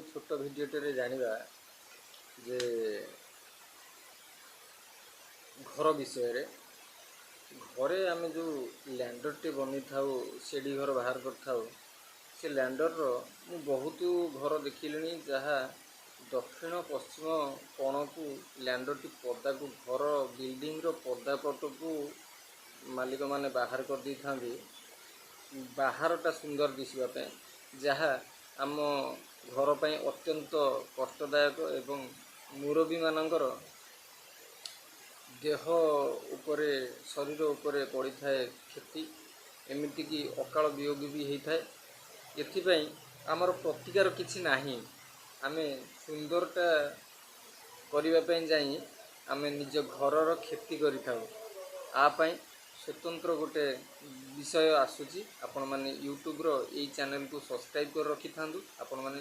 छोट भिडियोटे जानिबा जे घर विषय रे घरे आमे जो लैंडर टे बनी थाउ सेडी घर बाहर कर थाउ से लैंडर रो मु बहुत घर देखिलिनी जहाँ दक्षिण पश्चिम कोण को लैंडर टी पर्दा को घर बिल्डिंग रो पर्दा पट को मालिक माने बाहर कर दी थांदी बाहरटा सुंदर दिशा जहाँ आम घर पर अत्यंत कष्टदायक एवं मुरबी मानकर देह उपरे शरीर उपरे पड़ी थाए क्षति एमती कि अकाल वियोग भी होता है। एथिपाई आमर प्रतिकार किछि नाही आमे सुंदरटा करने जाई आमे निज घरर क्षति करि थाउ आपाई स्वतंत्र गोटे विषय आसूची आपण माने यूट्यूब रो एई चैनल को सब्सक्राइब कर रखि थांदु आपण माने